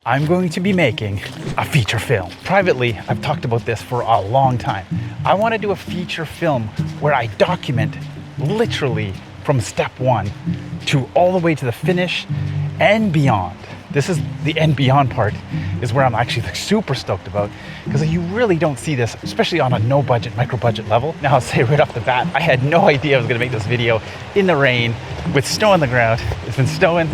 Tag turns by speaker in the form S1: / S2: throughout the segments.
S1: I'm going to be making a feature film. Privately, I've talked about this for a long time. I want to do a feature film where I document literally from step one to all the way to the finish and beyond. This is the and beyond part is where I'm actually super stoked about, because you really don't see this, especially on a no budget, micro budget level. Now I'll say right off the bat, I had no idea I was gonna make this video in the rain with snow on the ground. It's been snowing.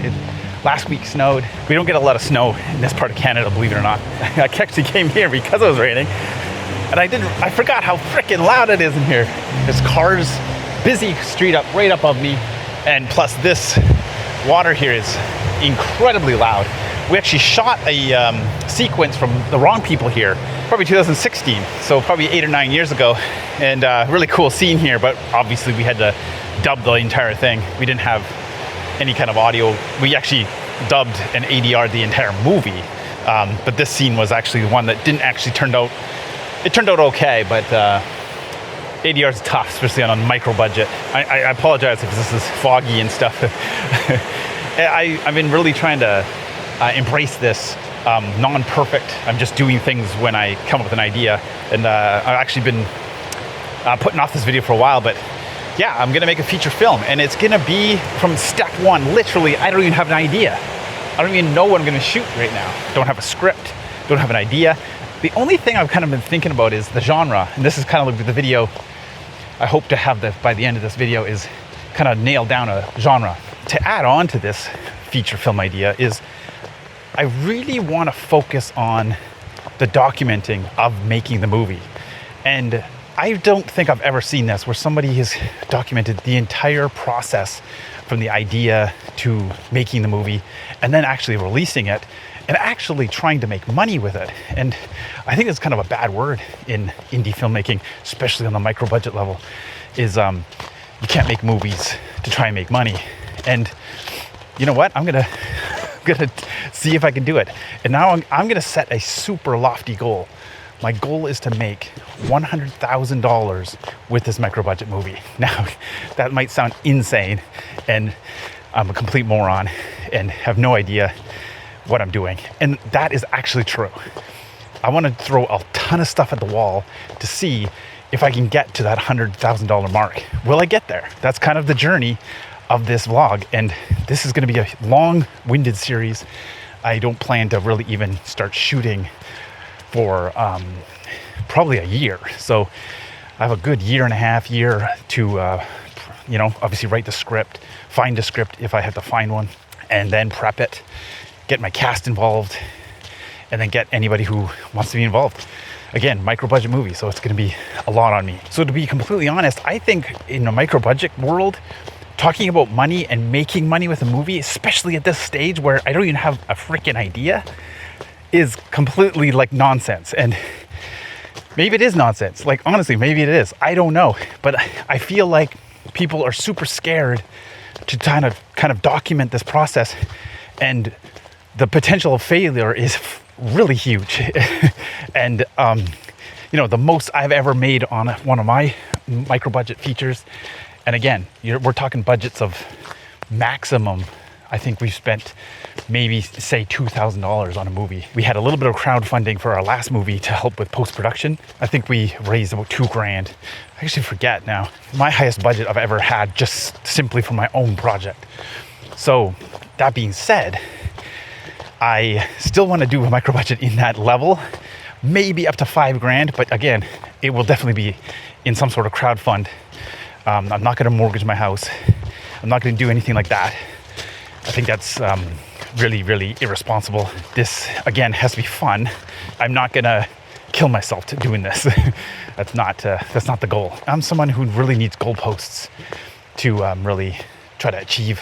S1: Last week snowed. We don't get a lot of snow in this part of Canada, believe it or not. I actually came here because it was raining, and I forgot how freaking loud it is in here. There's cars, busy street up right above me, and plus this water here is incredibly loud. We actually shot a sequence from the wrong people here, probably 2016, so probably 8 or 9 years ago, and really cool scene here, but obviously we had to dub the entire thing. We didn't have any kind of audio. We actually dubbed and ADR'd the entire movie, but this scene was actually the one that didn't actually turn out. It turned out okay, but ADR is tough, especially on a micro budget. I apologize if this is foggy and stuff. I've been really trying to embrace this non-perfect. I'm just doing things when I come up with an idea, and I've actually been putting off this video for a while, but yeah, I'm gonna make a feature film, and it's gonna be from step one. Literally, I don't even have an idea. I don't even know what I'm gonna shoot right now. Don't have a script, don't have an idea. The only thing I've kind of been thinking about is the genre, and this is kind of like the video I hope to have by the end of this video is kind of nail down a genre. To add on to this feature film idea is I really want to focus on the documenting of making the movie. And I don't think I've ever seen this where somebody has documented the entire process from the idea to making the movie and then actually releasing it and actually trying to make money with it. And I think it's kind of a bad word in indie filmmaking, especially on the micro budget level, is you can't make movies to try and make money. And you know what? I'm gonna see if I can do it. And now I'm gonna set a super lofty goal. My goal is to make $100,000 with this micro budget movie. Now, that might sound insane, and I'm a complete moron and have no idea what I'm doing. And that is actually true. I want to throw a ton of stuff at the wall to see if I can get to that $100,000 mark. Will I get there? That's kind of the journey of this vlog, and this is going to be a long-winded series. I don't plan to really even start shooting for probably a year. So I have a good year and a half to obviously write the script, find a script if I have to find one, and then prep it, get my cast involved, and then get anybody who wants to be involved. Again, micro budget movie, so it's going to be a lot on me. So to be completely honest, I think in a micro budget world, talking about money and making money with a movie, especially at this stage where I don't even have a freaking idea, is completely like nonsense. And maybe it is nonsense. Like, honestly, maybe it is. I don't know. But I feel like people are super scared to kind of document this process, and the potential of failure is really huge. And the most I've ever made on one of my micro budget features, and again, we're talking budgets of maximum, I think we've spent maybe say $2,000 on a movie. We had a little bit of crowdfunding for our last movie to help with post-production. I think we raised about $2,000. I actually forget now. My highest budget I've ever had just simply for my own project. So that being said, I still want to do a micro budget in that level, maybe up to $5,000, but again, it will definitely be in some sort of crowdfund. I'm not going to mortgage my house. I'm not going to do anything like that. I think that's really, really irresponsible. This, again, has to be fun. I'm not going to kill myself to doing this. That's not the goal. I'm someone who really needs goalposts to really try to achieve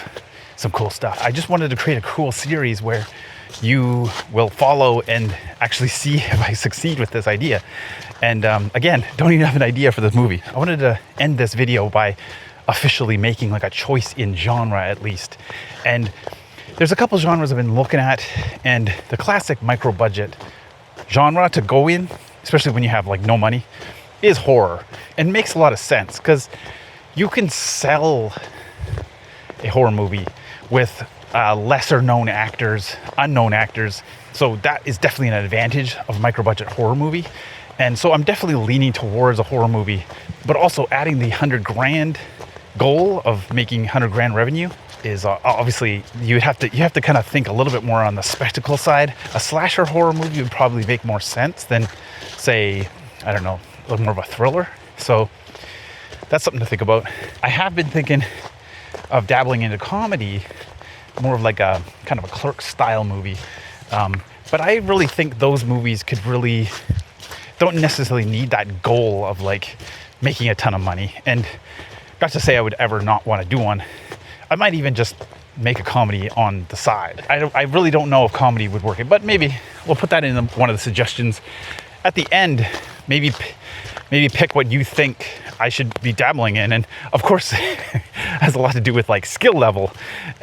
S1: some cool stuff. I just wanted to create a cool series where you will follow and actually see if I succeed with this idea. And again, don't even have an idea for this movie. I wanted to end this video by officially making like a choice in genre at least. And there's a couple genres I've been looking at, and the classic micro budget genre to go in, especially when you have like no money, is horror. And it makes a lot of sense because you can sell a horror movie with lesser known actors, unknown actors. So that is definitely an advantage of a micro budget horror movie. And so I'm definitely leaning towards a horror movie, but also adding the 100 grand goal of making 100 grand revenue is obviously you have to kind of think a little bit more on the spectacle side. A slasher horror movie would probably make more sense than, say, I don't know, a little more of a thriller. So that's something to think about. I have been thinking of dabbling into comedy, more of like a kind of a Clerks style movie. But I really think those movies don't necessarily need that goal of like making a ton of money. And not to say I would ever not want to do one. I might even just make a comedy on the side. I really don't know if comedy would work, but maybe we'll put that in one of the suggestions. At the end, maybe pick what you think I should be dabbling in. And of course, it has a lot to do with like skill level.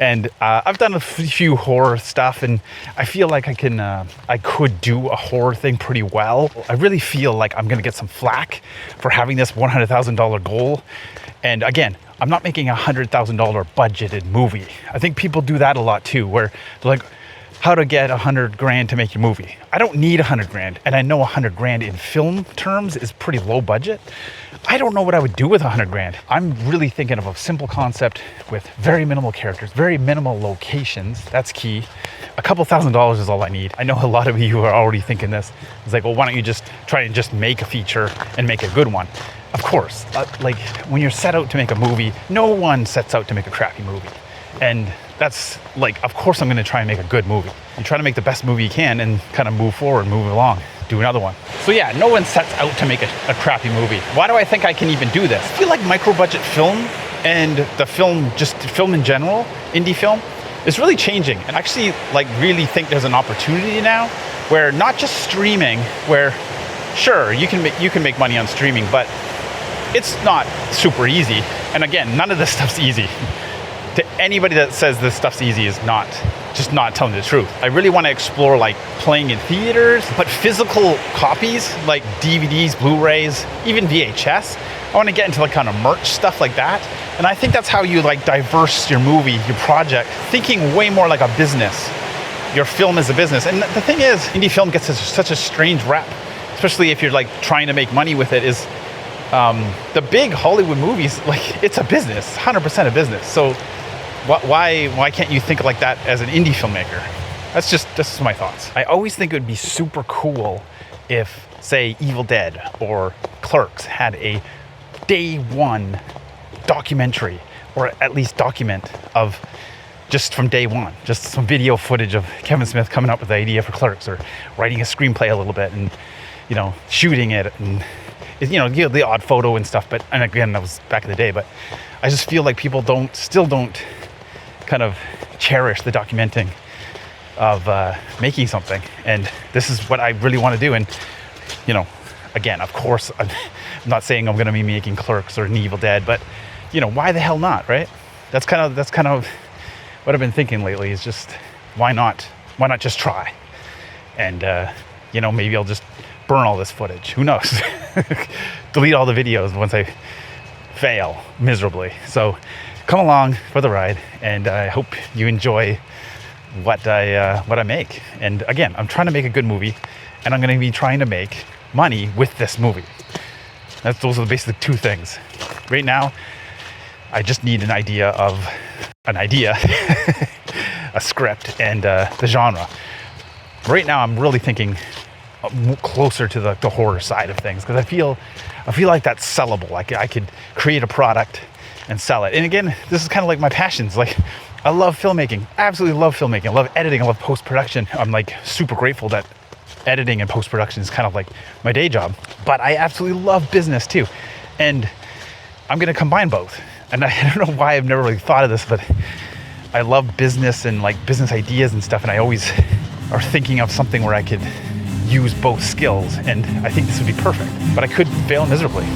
S1: And I've done a few horror stuff, and I feel like I could do a horror thing pretty well. I really feel like I'm gonna get some flack for having this $100,000 goal. And again, I'm not making a $100,000 budgeted movie. I think people do that a lot too, where they're like, how to get 100 grand to make your movie. I don't need 100 grand. And I know 100 grand in film terms is pretty low budget. I don't know what I would do with 100 grand. I'm really thinking of a simple concept with very minimal characters, very minimal locations. That's key. A couple $1,000s is all I need. I know a lot of you are already thinking this. It's like, well, why don't you just try and just make a feature and make a good one? Of course, like when you're set out to make a movie, no one sets out to make a crappy movie. And that's like, of course I'm gonna try and make a good movie. You try to make the best movie you can and kind of move forward, move along, do another one. So yeah, no one sets out to make a crappy movie. Why do I think I can even do this? I feel like micro budget film and the film, just film in general, indie film, is really changing. And I actually like really think there's an opportunity now where not just streaming, where sure, you can make money on streaming, but it's not super easy. And again, none of this stuff's easy. To anybody that says this stuff's easy is not telling the truth. I really want to explore like playing in theaters, but physical copies like DVDs, Blu-rays, even VHS. I want to get into like kind of merch stuff like that. And I think that's how you like diverse your movie, your project, thinking way more like a business. Your film is a business. And the thing is, indie film gets such a strange rep, especially if you're like trying to make money with it, is the big Hollywood movies, like it's a business, 100% a business. So why can't you think like that as an indie filmmaker? That's just my thoughts. I always think it would be super cool if, say, Evil Dead or Clerks had a day one documentary, or at least document of just from day one, just some video footage of Kevin Smith coming up with the idea for Clerks, or writing a screenplay a little bit and, you know, shooting it, and you know, the odd photo and stuff. But, and again, that was back in the day, but I just feel like people still don't kind of cherish the documenting of making something. And this is what I really want to do. And, you know, again, of course, I'm not saying I'm going to be making Clerks or an Evil Dead, but, you know, why the hell not, right? That's kind of what I've been thinking lately, is just why not just try? And, you know, maybe I'll just burn all this footage. Who knows? Delete all the videos once I fail miserably. So come along for the ride, and I hope you enjoy what I make. And again, I'm trying to make a good movie, and I'm going to be trying to make money with this movie. Those are basically two things. Right now, I just need an idea, a script, and the genre. Right now, I'm really thinking closer to the horror side of things, because I feel like that's sellable. Like I could create a product and sell it. And again, this is kind of like my passions. Like, I love filmmaking. I absolutely love filmmaking. I love editing. I love post-production. I'm like super grateful that editing and post-production is kind of like my day job. But I absolutely love business too. And I'm going to combine both. And I don't know why I've never really thought of this, but I love business and like business ideas and stuff. And I always are thinking of something where I could use both skills. And I think this would be perfect. But I could fail miserably.